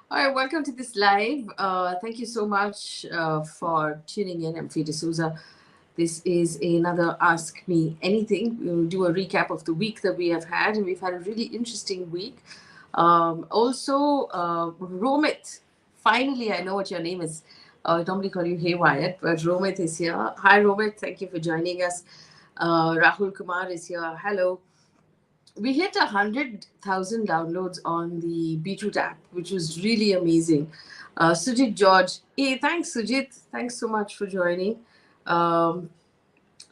All right, welcome to this live. Thank you so much for tuning in. I'm Faye D'Souza. This is another Ask Me Anything. We'll do a recap of the week that we have had, and we've had a really interesting week. Romit, finally, I know what your name is. I normally call you Hey Wyatt, but Romit is here. Hi, Romit. Thank you for joining us. Rahul Kumar is here. Hello. We hit 100,000 downloads on the Beatroot app, which was really amazing. Sujit George, hey, thanks Sujit, thanks so much for joining. Um,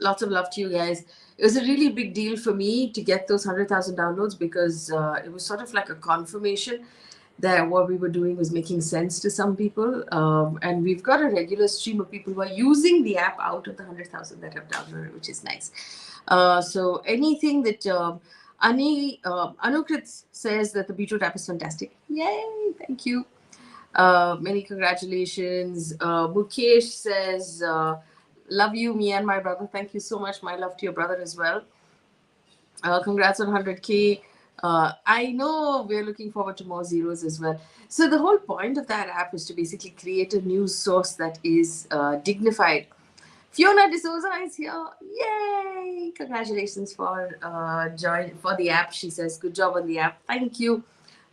Lots of love to you guys. It was a really big deal for me to get those 100,000 downloads because it was sort of like a confirmation that what we were doing was making sense to some people. And we've got a regular stream of people who are using the app out of the 100,000 that have downloaded, which is nice. So anything that Anukrit says that the Beatroot app is fantastic. Yay! Thank you. Many congratulations. Mukesh says, love you, me and my brother. Thank you so much. My love to your brother as well. Congrats on 100K. I know we're looking forward to more zeros as well. So the whole point of that app is to basically create a news source that is dignified. Fiona D'Souza is here. Yay! Congratulations for join for the app. She says, good job on the app. Thank you.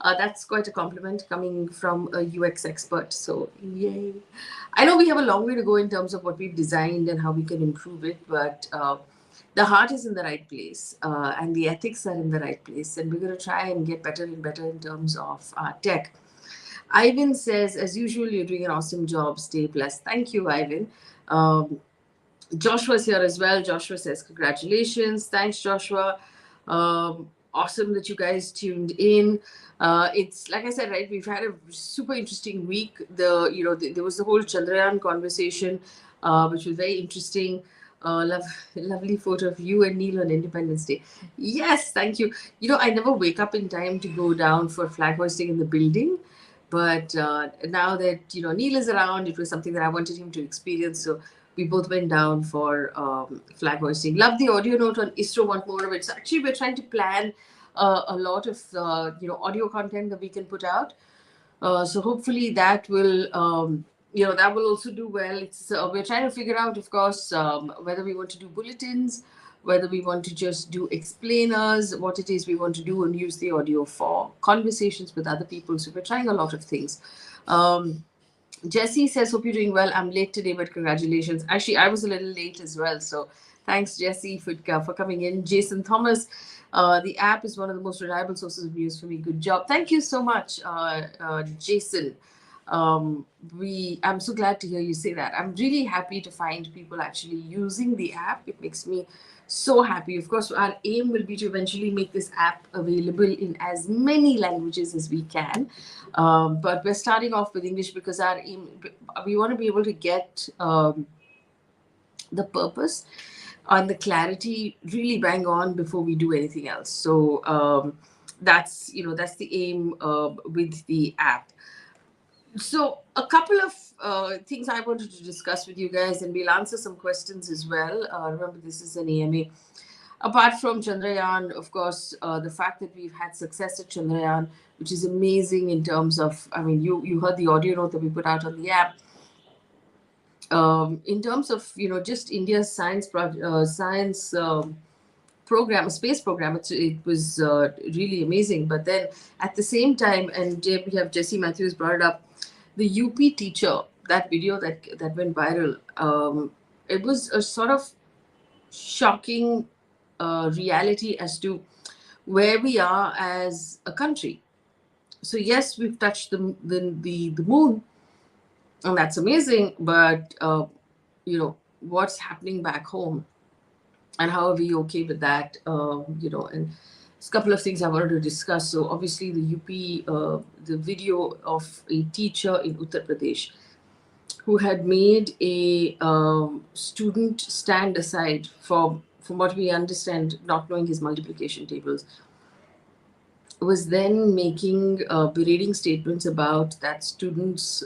That's quite a compliment coming from a UX expert. So, yay. I know we have a long way to go in terms of what we've designed and how we can improve it, but the heart is in the right place and the ethics are in the right place. And we're going to try and get better and better in terms of tech. Ivan says, as usual, you're doing an awesome job. Stay blessed. Thank you, Ivan. Joshua's here as well. Joshua says, congratulations. Thanks, Joshua. Awesome that you guys tuned in. It's like I said, right? We've had a super interesting week. There was the whole Chandrayaan conversation, which was very interesting. Lovely photo of you and Neil on Independence Day. Yes, thank you. I never wake up in time to go down for flag hoisting in the building. But now that Neil is around, it was something that I wanted him to experience. So we both went down for flag hoisting. Love the audio note on ISRO. Want more of it? So actually, we're trying to plan a lot of audio content that we can put out. So hopefully that will that will also do well. It's we're trying to figure out, of course, whether we want to do bulletins, whether we want to just do explainers, what it is we want to do, and use the audio for conversations with other people. So we're trying a lot of things. Jesse says, hope you're doing well. I'm late today, but congratulations. Actually, I was a little late as well. So thanks, Jesse, for coming in. Jason Thomas, the app is one of the most reliable sources of news for me. Good job. Thank you so much, Jason. I'm so glad to hear you say that. I'm really happy to find people actually using the app. It makes me so happy. Of course, our aim will be to eventually make this app available in as many languages as we can. But we're starting off with English because our aim, we want to be able to get the purpose and the clarity really bang on before we do anything else. So that's the aim with the app. So a couple of things I wanted to discuss with you guys, and we'll answer some questions as well. Remember, this is an AMA. Apart from Chandrayaan, of course, the fact that we've had success at Chandrayaan, which is amazing in terms of, I mean, you heard the audio note that we put out on the app. In terms of, just India's science program, a space program, it was really amazing. But then at the same time, and we have Jesse Matthews brought it up, the UP teacher, that video that went viral, it was a sort of shocking reality as to where we are as a country. So yes, we've touched the moon, and that's amazing. But what's happening back home, and how are we okay with that? And there's a couple of things I wanted to discuss. So obviously the UP, the video of a teacher in Uttar Pradesh who had made a student stand aside from what we understand, not knowing his multiplication tables, was then making berating statements about that student's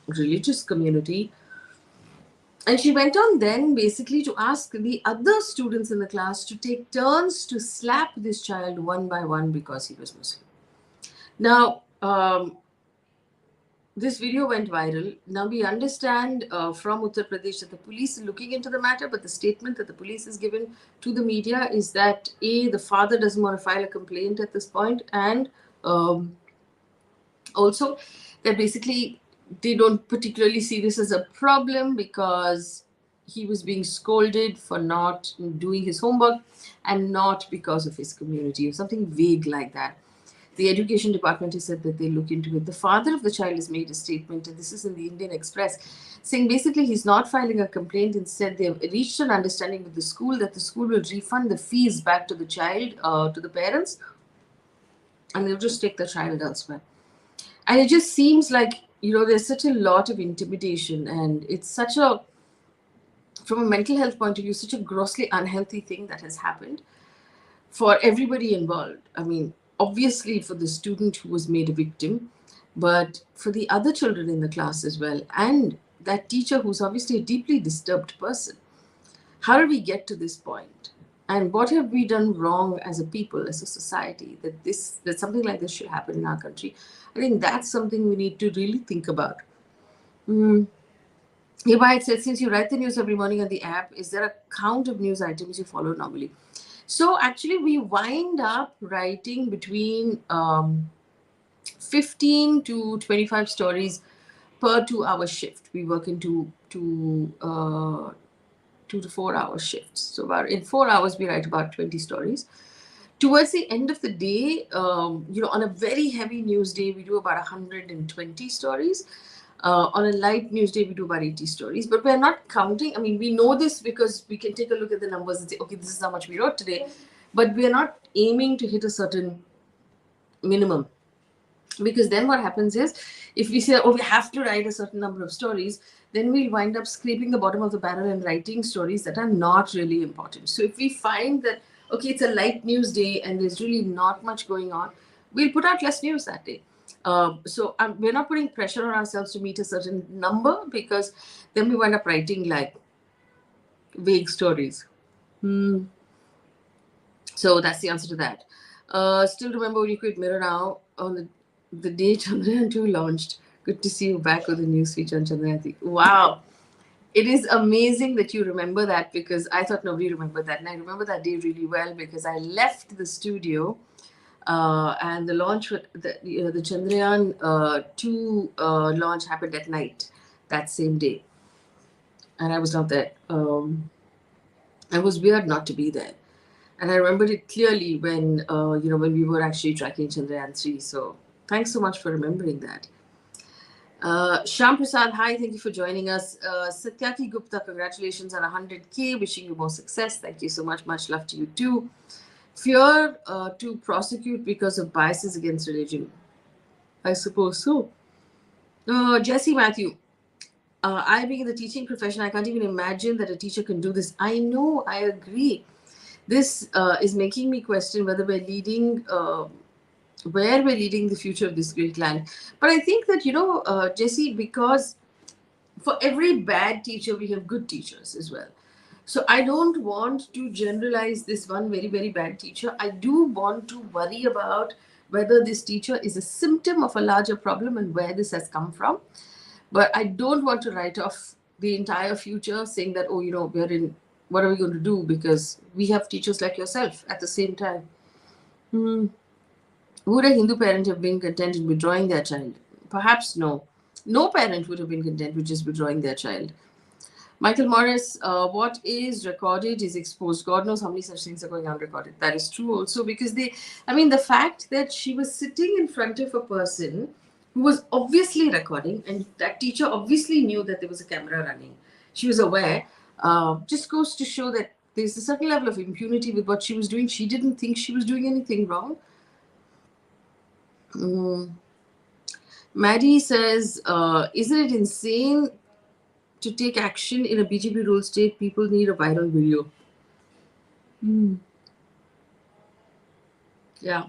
religious community. And she went on then basically to ask the other students in the class to take turns to slap this child one by one because he was Muslim. Now, Um, this video went viral. Now we understand from Uttar Pradesh that the police is looking into the matter, but the statement that the police has given to the media is that the father doesn't want to file a complaint at this point, and also that basically they don't particularly see this as a problem because he was being scolded for not doing his homework and not because of his community or something vague like that. The education department has said that they look into it. The father of the child has made a statement, and this is in the Indian Express, saying basically he's not filing a complaint. Instead, they've reached an understanding with the school that the school will refund the fees back to the child, to the parents, and they'll just take the child elsewhere. And it just seems like, there's such a lot of intimidation, and it's such a, from a mental health point of view, such a grossly unhealthy thing that has happened for everybody involved. I mean, obviously for the student who was made a victim, but for the other children in the class as well, and that teacher who's obviously a deeply disturbed person. How did we get to this point? And what have we done wrong as a people, as a society, that something like this should happen in our country? I think that's something we need to really think about. Hereby it said, since you write the news every morning on the app, is there a count of news items you follow normally? So actually, we wind up writing between 15 to 25 stories per 2-hour shift. We work into 2 to 4 hour shifts. So about in 4 hours, we write about 20 stories. Towards the end of the day, on a very heavy news day, we do about 120 stories. On a light news day, we do about 80 stories. But we're not counting. I mean, we know this because we can take a look at the numbers and say, okay, this is how much we wrote today. But we're not aiming to hit a certain minimum. Because then what happens is, if we say, oh, we have to write a certain number of stories, then we'll wind up scraping the bottom of the barrel and writing stories that are not really important. So if we find that, okay, it's a light news day and there's really not much going on, we'll put out less news that day. So we're not putting pressure on ourselves to meet a certain number, because then we wind up writing like vague stories. So that's the answer to that. Still remember when you quit Mirror Now on the day Chandrayaan 2 launched. Good to see you back with a news feature on Chandrayaan 3. Wow. It is amazing that you remember that, because I thought nobody remembered that. And I remember that day really well because I left the studio and the launch, the Chandrayaan 2 launch happened at night that same day. And I was not there. It was weird not to be there. And I remembered it clearly when we were actually tracking Chandrayaan 3. So thanks so much for remembering that. Shyam Prasad, hi, thank you for joining us. Satyaki Gupta, congratulations on 100K. Wishing you more success. Thank you so much. Much love to you too. Fear to prosecute because of biases against religion. I suppose so. Jesse Matthew, I being in the teaching profession, I can't even imagine that a teacher can do this. I know, I agree. This is making me question whether we're leading, where we're leading the future of this great land. But I think that, Jesse, because for every bad teacher, we have good teachers as well. So I don't want to generalize this one very, very bad teacher. I do want to worry about whether this teacher is a symptom of a larger problem and where this has come from. But I don't want to write off the entire future saying that, we're in, what are we going to do? Because we have teachers like yourself at the same time. Would a Hindu parent have been content in withdrawing their child? Perhaps no. No parent would have been content with just withdrawing their child. Michael Morris, what is recorded is exposed. God knows how many such things are going unrecorded. That is true also, because the fact that she was sitting in front of a person who was obviously recording, and that teacher obviously knew that there was a camera running. She was aware. Just goes to show that there's a certain level of impunity with what she was doing. She didn't think she was doing anything wrong. Maddie says, isn't it insane to take action in a BJP ruled state? People need a viral video. Yeah.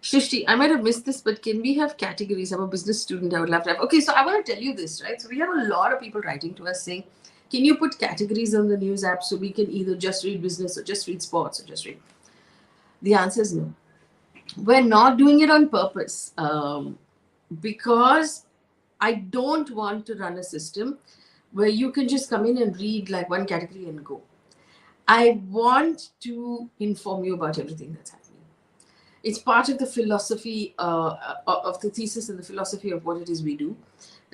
Shrishti, I might have missed this, but can we have categories? I'm a business student. I would love to have. Okay, so I want to tell you this, right? So we have a lot of people writing to us saying, can you put categories on the news app so we can either just read business or just read sports or just read? The answer is no. we're not doing it on purpose, because I don't want to run a system where you can just come in and read like one category and go. I want to inform you about everything that's happening. It's part of the philosophy of the thesis and the philosophy of what it is we do.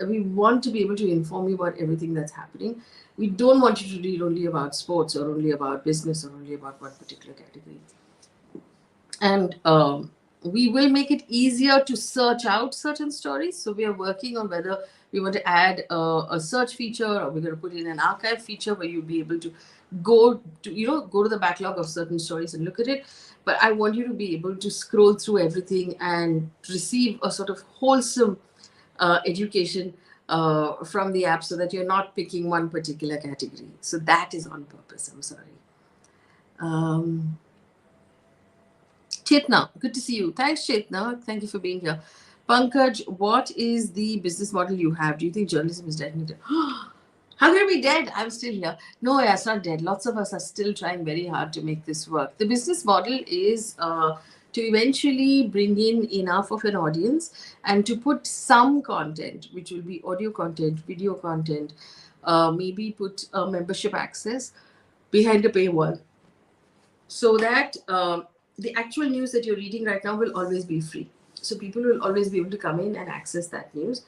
We want to be able to inform you about everything that's happening. We don't want you to read only about sports or only about business or only about one particular category. And we will make it easier to search out certain stories. So we are working on whether we want to add a search feature, or we're going to put in an archive feature where you'll be able to go to the backlog of certain stories and look at it. But I want you to be able to scroll through everything and receive a sort of wholesome education from the app, so that you're not picking one particular category. So that is on purpose. I'm sorry. Chetna, good to see you. Thanks, Chetna. Thank you for being here. Pankaj, what is the business model you have? Do you think journalism is dead? How can it be dead? I'm still here. No, yeah, it's not dead. Lots of us are still trying very hard to make this work. The business model is to eventually bring in enough of an audience and to put some content, which will be audio content, video content, maybe put membership access behind a paywall, so that the actual news that you're reading right now will always be free. So people will always be able to come in and access that news.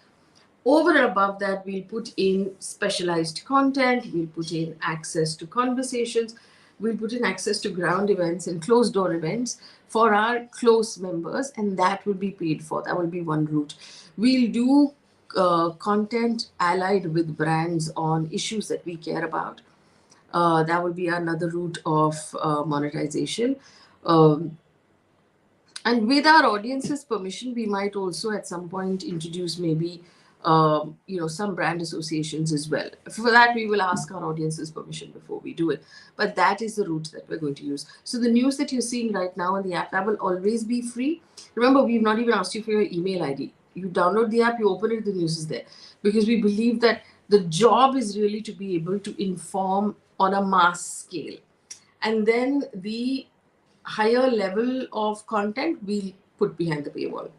Over and above that, we'll put in specialized content, we'll put in access to conversations, we'll put in access to ground events and closed door events for our close members, and that will be paid for. That will be one route. We'll do content allied with brands on issues that we care about. That will be another route of monetization. And with our audience's permission, we might also at some point introduce maybe some brand associations as well. For that, we will ask our audience's permission before we do it. But that is the route that we're going to use. So the news that you're seeing right now on the app, that will always be free. Remember, we've not even asked you for your email ID. You download the app, you open it, the news is there. Because we believe that the job is really to be able to inform on a mass scale. And then the higher level of content we'll put behind the paywall.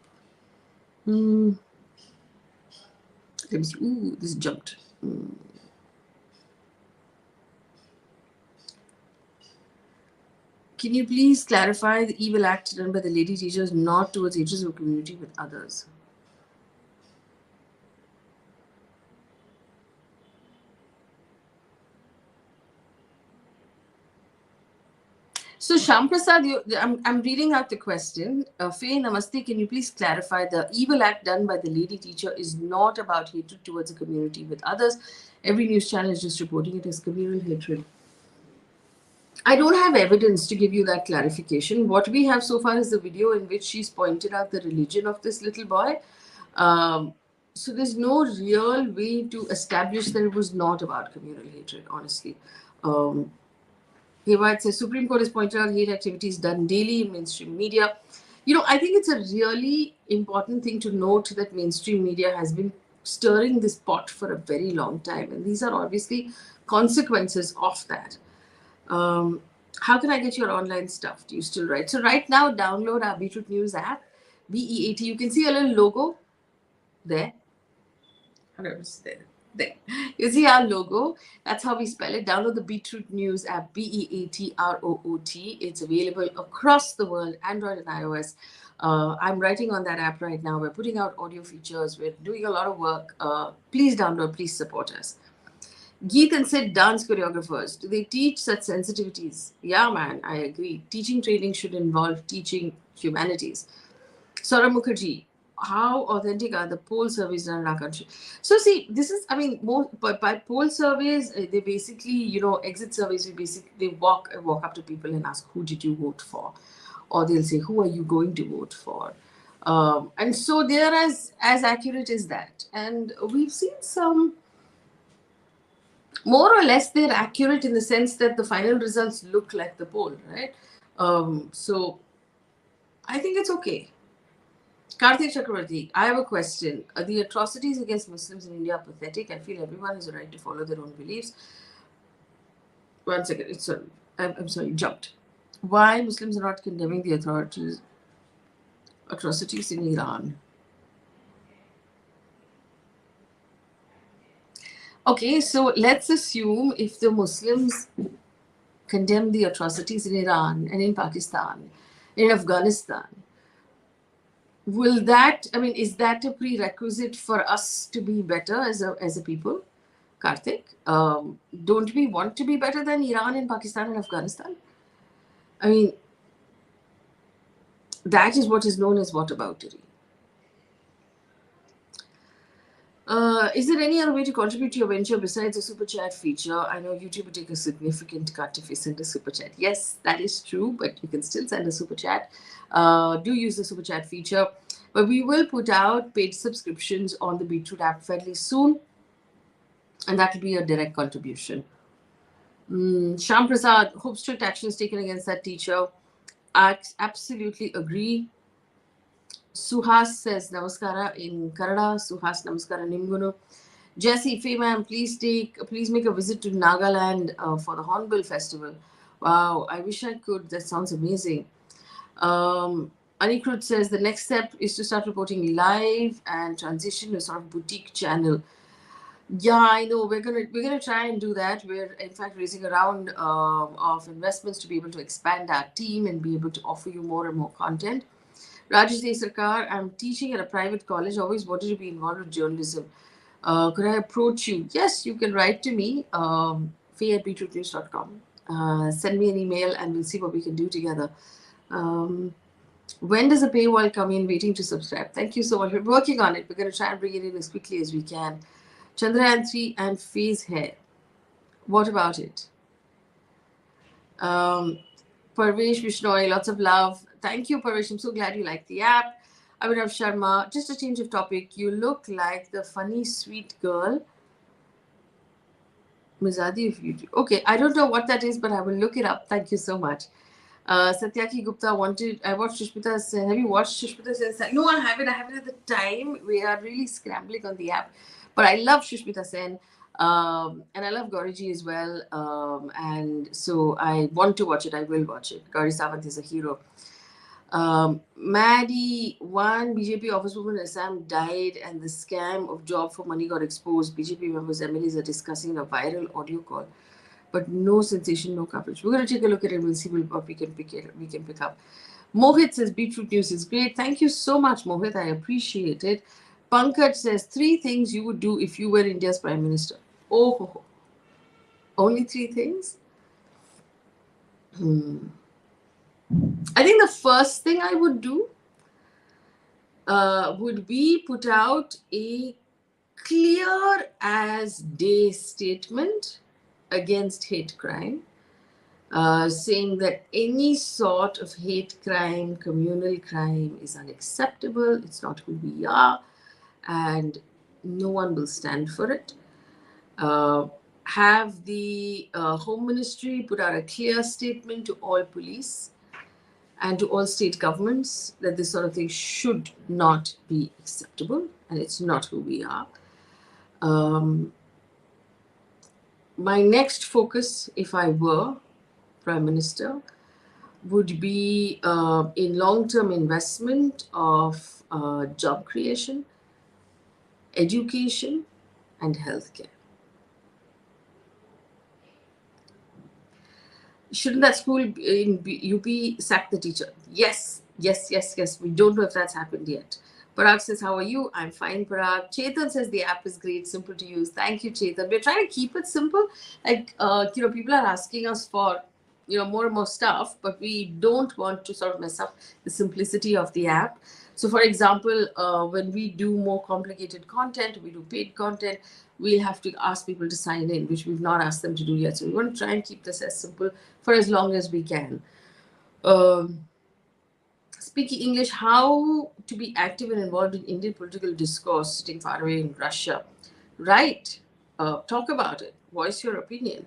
Let me see. Ooh, this jumped. Can you please clarify the evil act done by the lady teachers not towards ages of community with others? So Shyam Prasad, I'm reading out the question. Faye, Namaste, can you please clarify the evil act done by the lady teacher is not about hatred towards a community with others. Every news channel is just reporting it as communal hatred. I don't have evidence to give you that clarification. What we have so far is the video in which she's pointed out the religion of this little boy. So there's no real way to establish that it was not about communal hatred, honestly. It says Supreme Court has pointed out hate activities done daily in mainstream media. I think it's a really important thing to note that mainstream media has been stirring this pot for a very long time. And these are obviously consequences of that. How can I get your online stuff? Do you still write? So right now, download our Beatroot News App, BEAT. You can see a little logo there. There. You see our logo. That's how we spell it. Download the Beatroot News App, BEATROOT. It's available across the world, Android and iOS. I'm writing on that app right now. We're putting out audio features. We're doing a lot of work. Please download. Please support us. Geet and Sid, dance choreographers. Do they teach such sensitivities? Yeah, man, I agree. Teaching training should involve teaching humanities. Saurabh Mukherjee, how authentic are the poll surveys done in our country? So see, this is, by poll surveys, they basically, exit surveys, they walk up to people and ask, who did you vote for? Or they'll say, who are you going to vote for? And so they're as accurate as that. And we've seen some, more or less, they're accurate in the sense that the final results look like the poll, right? So I think it's okay. Karthik Chakravarti, I have a question. The atrocities against Muslims in India are pathetic. I feel everyone has a right to follow their own beliefs. One second, I'm sorry, jumped. Why Muslims are not condemning the authorities? atrocities in Iran. Okay, so let's assume if the Muslims condemn the atrocities in Iran and in Pakistan, in Afghanistan, will that, I mean, is that a prerequisite for us to be better as a people? Karthik, don't we want to be better than Iran and Pakistan and Afghanistan? I mean, that is what is known as whataboutery. Is there any other way to contribute to your venture besides the super chat feature? I know YouTube would take a significant cut if you send a super chat. Yes, that is true, but you can still send a super chat. Do use the super chat feature. But we will put out paid subscriptions on the Beatroot app fairly soon, and that will be a direct contribution. Sham Prasad, hope strict action is taken against that teacher. I absolutely agree. Suhas says namaskara in Kannada. Suhas namaskara nimgunu. Jesse, Faye ma'am, please make a visit to Nagaland for the Hornbill Festival. Wow, I wish I could. That sounds amazing. Anikrut says the next step is to start reporting live and transition to sort of boutique channel. Yeah, I know. We're gonna try and do that. We're in fact raising a round of investments to be able to expand our team and be able to offer you more and more content. Rajesh Sarkar, I'm teaching at a private college. Always wanted to be involved with journalism. Could I approach you? Yes, you can write to me, Faye at beatrootnews.com. Send me an email and we'll see what we can do together. When does the paywall come in? Waiting to subscribe. Thank you so much. We're working on it. We're going to try and bring it in as quickly as we can. Chandrayaan 3 and Faye's hair. What about it? Parvesh Vishnoy, lots of love. Thank you, Parvesh. I'm so glad you like the app. Abhinav Sharma, just a change of topic. You look like the funny, sweet girl. Mizadi of YouTube. Okay, I don't know what that is, but I will look it up. Thank you so much. Satyaki Gupta I watched Sushmita's. Have you watched Sushmita Sen? No, I haven't. I haven't had the time. We are really scrambling on the app. But I love Sushmita Sen. And I love Gauriji as well. And so I want to watch it. I will watch it. Gauri Sawant is a hero. Maddie, one BJP officewoman in Assam died and the scam of job for money got exposed. BJP members, MLAs are discussing a viral audio call. But no sensation, no coverage. We're going to take a look at it. We'll see what we can pick up. Mohit says Beatroot News is great. Thank you so much, Mohit. I appreciate it. Pankaj says 3 things you would do if you were India's Prime Minister. Oh, only 3 things? I think the first thing I would do would be put out a clear as day statement against hate crime, saying that any sort of hate crime, communal crime is unacceptable. It's not who we are, and no one will stand for it. Have the Home Ministry put out a clear statement to all police and to all state governments that this sort of thing should not be acceptable, and it's not who we are. My next focus, if I were Prime Minister, would be in long-term investment of job creation, education, and healthcare. Shouldn't that school in UP sack the teacher? Yes. We don't know if that's happened yet. Parag says, how are you? I'm fine, Parag. Chetan says the app is great, simple to use. Thank you, Chetan. We're trying to keep it simple. Like, people are asking us for, more and more stuff, but we don't want to sort of mess up the simplicity of the app. So, for example, when we do more complicated content, we do paid content, we'll have to ask people to sign in, which we've not asked them to do yet. So we want to try and keep this as simple for as long as we can. Speaking English, how to be active and involved in Indian political discourse sitting far away in Russia. Right. Talk about it. Voice your opinion.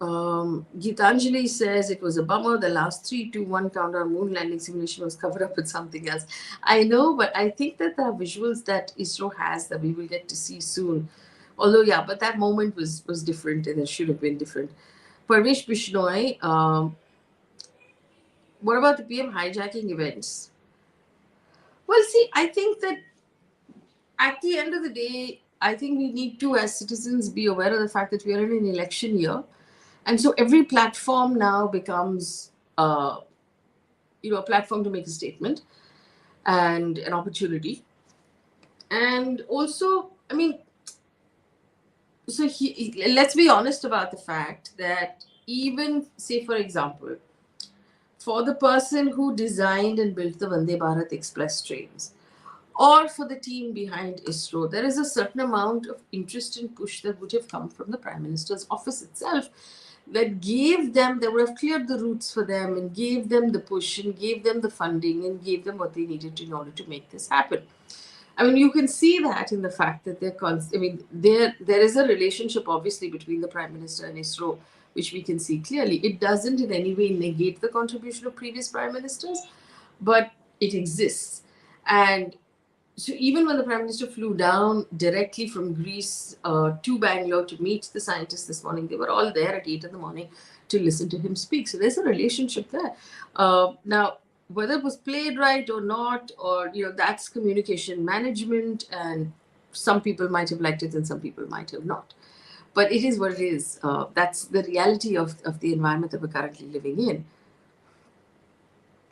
Gitanjali says it was a bummer. The last 3, 2, 1 countdown moon landing simulation was covered up with something else. I know, but I think that the visuals that ISRO has that we will get to see soon. Although, yeah, but that moment was different and it should have been different. Parvesh Bishnoi, what about the PM hijacking events? Well, see, I think that at the end of the day, I think we need to, as citizens, be aware of the fact that we are in an election year. And so every platform now becomes, a platform to make a statement and an opportunity. And also, I mean, let's be honest about the fact that even, say, for example, for the person who designed and built the Vande Bharat Express trains, or for the team behind ISRO, there is a certain amount of interest and push that would have come from the Prime Minister's office itself that would have cleared the routes for them and gave them the push and gave them the funding and gave them what they needed in order to make this happen. I mean, you can see that in the fact that there is a relationship obviously between the Prime Minister and ISRO, which we can see clearly. It doesn't in any way negate the contribution of previous Prime Ministers, but it exists. And so even when the Prime Minister flew down directly from Greece to Bangalore to meet the scientists this morning, they were all there at 8 in the morning to listen to him speak. So there's a relationship there. Now, whether it was played right or not, or that's communication management, and some people might have liked it and some people might have not. But it is what it is. That's the reality of the environment that we're currently living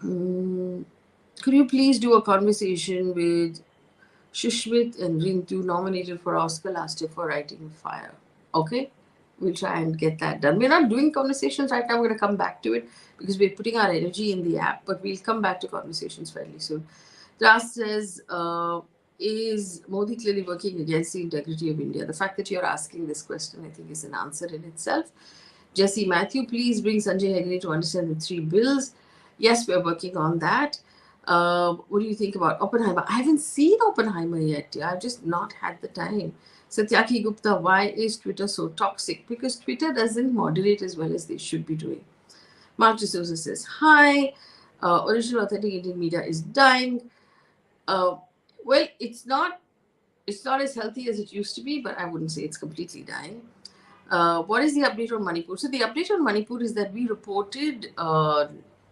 in. Could you please do a conversation with Shushmit and Rintu, nominated for Oscar last year for writing Fire? Okay, we'll try and get that done. We're not doing conversations right now. We're going to come back to it because we're putting our energy in the app, but we'll come back to conversations fairly soon. Das says, is Modi clearly working against the integrity of India? The fact that you're asking this question, I think, is an answer in itself. Jesse Matthew, please bring Sanjay Hegde to understand the 3 bills. Yes, we're working on that. What do you think about Oppenheimer? I haven't seen Oppenheimer yet. I've just not had the time. Satyaki Gupta, why is Twitter so toxic? Because Twitter doesn't moderate as well as they should be doing. Mark D'Souza says, hi. Original authentic Indian media is dying. Well, it's not as healthy as it used to be, but I wouldn't say it's completely dying. What is the update on Manipur? So the update on Manipur is that we reported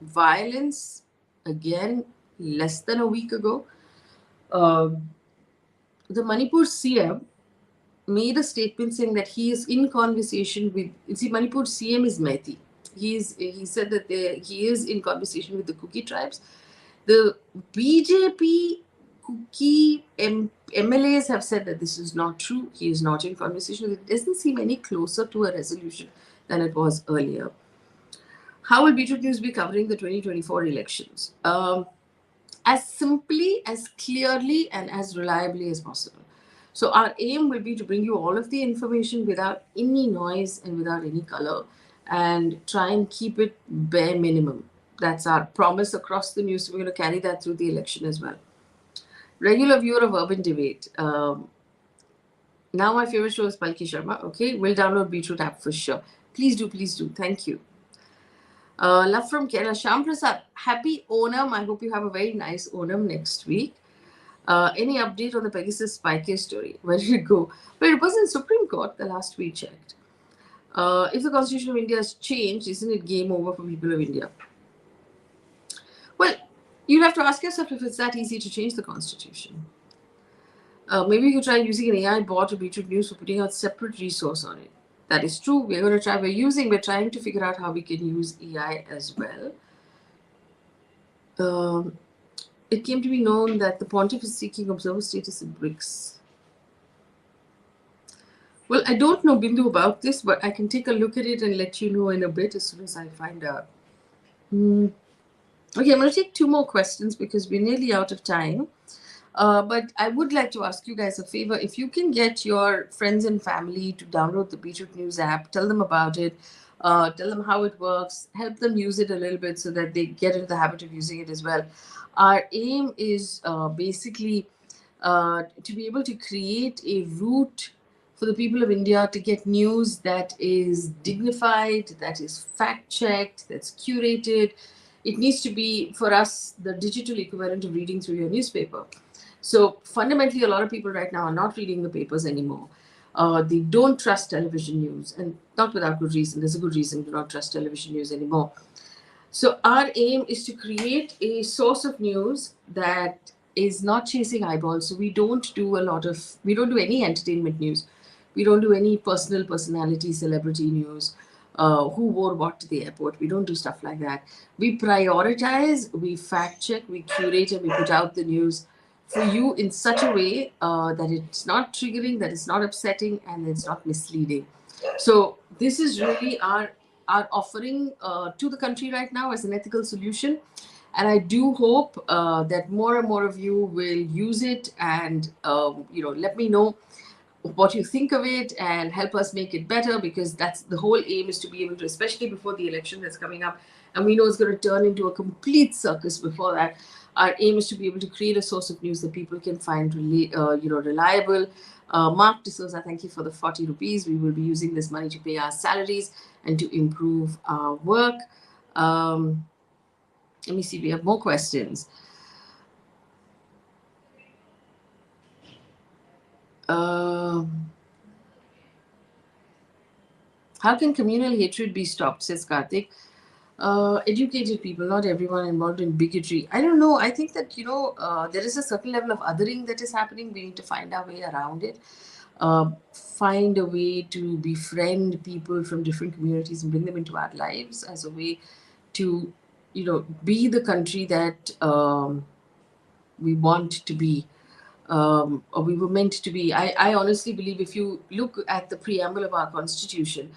violence again less than a week ago. The Manipur CM made a statement saying that he is in conversation with, Manipur CM is Methi. He said that he is in conversation with the Kuki tribes. The BJP Kuki MLAs have said that this is not true. He is not in conversation. It doesn't seem any closer to a resolution than it was earlier. How will Beatroot News be covering the 2024 elections? As simply, as clearly, and as reliably as possible. So our aim will be to bring you all of the information without any noise and without any color, and try and keep it bare minimum. That's our promise across the news. We're going to carry that through the election as well. Regular viewer of Urban Debate. Now my favorite show is Palki Sharma. Okay, we'll download Beatroot app for sure. Please do, please do. Thank you. Love from Kerala. Shyam Prasad, happy Onam. I hope you have a very nice Onam next week. Any update on the Pegasus spy case story? Where did it go? Well, it was in Supreme Court the last we checked. If the Constitution of India has changed, isn't it game over for people of India? Well, you'll have to ask yourself if it's that easy to change the Constitution. Maybe you could try using an AI bot or Beatroot News for putting out separate resource on it. That is true. We're going to try. We're trying to figure out how we can use AI as well. It came to be known that the Pontiff is seeking observer status in BRICS. Well, I don't know, Bindu, about this, but I can take a look at it and let you know in a bit as soon as I find out. Okay, I'm going to take 2 more questions because we're nearly out of time. But I would like to ask you guys a favor. If you can get your friends and family to download the Beatroot News app, tell them about it, tell them how it works, help them use it a little bit so that they get into the habit of using it as well. Our aim is basically to be able to create a route for the people of India to get news that is dignified, that is fact-checked, that's curated. It needs to be, for us, the digital equivalent of reading through your newspaper. So fundamentally, a lot of people right now are not reading the papers anymore. They don't trust television news, and not without good reason. There's a good reason to not trust television news anymore. So our aim is to create a source of news that is not chasing eyeballs. So we don't do any entertainment news. We don't do any personality, celebrity news. Who wore what to the airport. We don't do stuff like that. We prioritize, we fact check, we curate, and we put out the news for you in such a way that it's not triggering, that it's not upsetting, and it's not misleading. So this is really our offering to the country right now as an ethical solution. And I do hope that more and more of you will use it and let me know what you think of it and help us make it better, because that's the whole aim, is to be able to, especially before the election that's coming up, and we know it's going to turn into a complete circus before that. Our aim is to be able to create a source of news that people can find reliable. Mark D'Souza, thank you for the 40 rupees. We will be using this money to pay our salaries and to improve our work. Let me see, we have more questions. How can communal hatred be stopped, says Karthik. Educated people, not everyone involved in bigotry. I don't know. I think that, there is a certain level of othering that is happening. We need to find our way around it. Find a way to befriend people from different communities and bring them into our lives as a way to, be the country that we want to be. Or we were meant to be. I honestly believe, if you look at the preamble of our constitution,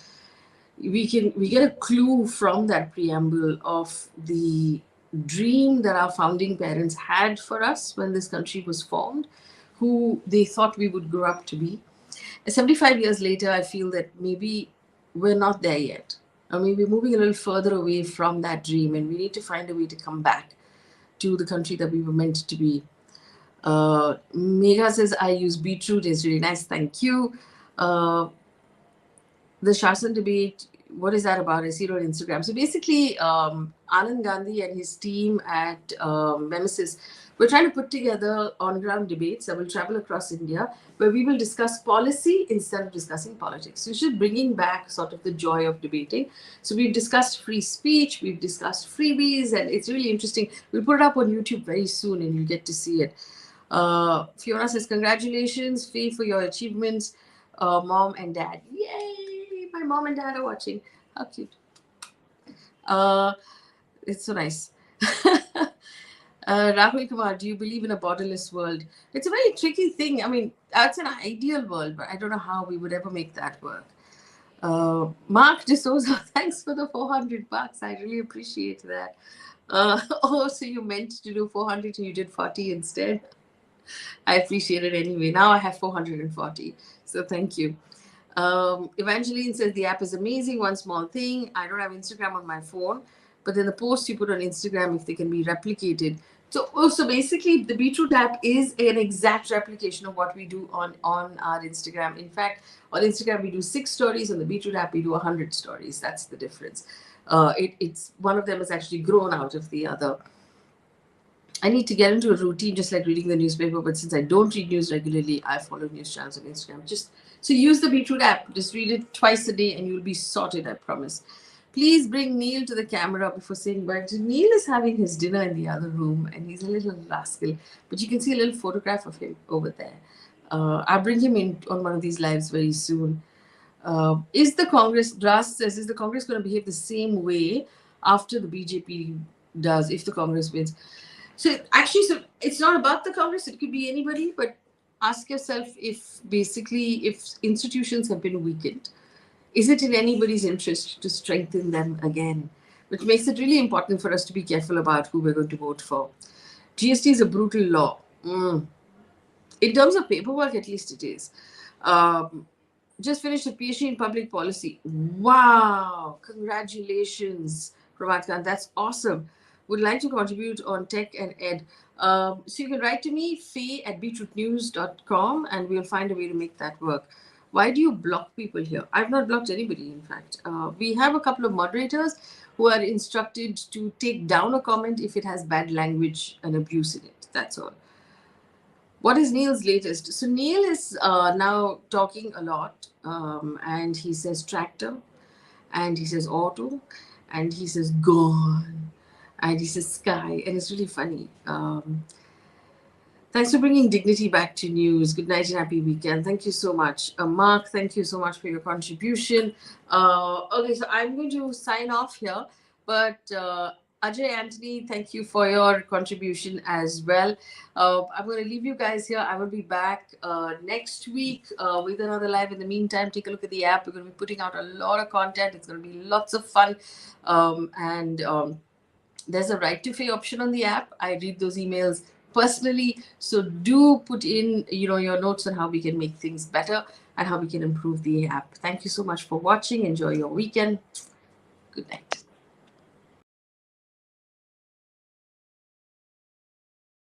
we get a clue from that preamble of the dream that our founding parents had for us when this country was formed, who they thought we would grow up to be. 75 years later, I feel that maybe we're not there yet. I mean, we're moving a little further away from that dream, and we need to find a way to come back to the country that we were meant to be. Megha says, I use Beatroot. It's really nice. Thank you. The Shasan debate, what is that about? I see it on Instagram. So basically, Anand Gandhi and his team at Nemesis, we're trying to put together on-ground debates that will travel across India, where we will discuss policy instead of discussing politics. So it's just bringing back sort of the joy of debating. So we've discussed free speech, we've discussed freebies, and it's really interesting. We'll put it up on YouTube very soon, and you'll get to see it. Fiona says, congratulations, Faye, for your achievements. Mom and dad. Yay! My mom and dad are watching. How cute. It's so nice. Rahul Kumar, do you believe in a borderless world? It's a very tricky thing. I mean, that's an ideal world, but I don't know how we would ever make that work. Mark D'Souza, thanks for the 400 bucks. I really appreciate that. Oh, so you meant to do 400 and you did 40 instead? I appreciate it anyway. Now I have 440. So thank you. Evangeline says the app is amazing. One small thing, I don't have Instagram on my phone, but then the posts you put on Instagram, if they can be replicated. So basically, the Beatroot app is an exact replication of what we do on our Instagram. In fact, on Instagram, we do 6 stories. On the Beatroot app, we do 100 stories. That's the difference. It's one of them has actually grown out of the other. I need to get into a routine, just like reading the newspaper. But since I don't read news regularly, I follow news channels on Instagram. So use the Beatroot app. Just read it twice a day and you'll be sorted, I promise. Please bring Neil to the camera before saying bye. Neil is having his dinner in the other room and he's a little rascal. But you can see a little photograph of him over there. I'll bring him in on one of these lives very soon. Is the Congress going to behave the same way after the BJP does, if the Congress wins? So it's not about the Congress. It could be anybody, but ask yourself if institutions have been weakened, is it in anybody's interest to strengthen them again? Which makes it really important for us to be careful about who we're going to vote for. GST is a brutal law. In terms of paperwork, at least it is. Just finished a PhD in public policy. Wow! Congratulations, Pravat Khan. That's awesome. Would like to contribute on tech and ed. So you can write to me, faye@beatrootnews.com, and we'll find a way to make that work. Why do you block people here? I've not blocked anybody, in fact. We have a couple of moderators who are instructed to take down a comment if it has bad language and abuse in it. That's all. What is Neil's latest? So Neil is now talking a lot, and he says tractor, and he says auto, and he says gone, and he says sky, and it's really funny. Thanks for bringing dignity back to news. Good night and happy weekend. Thank you so much. Mark, thank you so much for your contribution. Okay, so I'm going to sign off here, but Ajay, Anthony, thank you for your contribution as well. I'm going to leave you guys here. I will be back next week with another live. In the meantime, take a look at the app. We're going to be putting out a lot of content. It's going to be lots of fun. And there's a right to Faye option on the app. I read those emails personally, so do put in your notes on how we can make things better and how we can improve the app. Thank you so much for watching. Enjoy your weekend. Good night.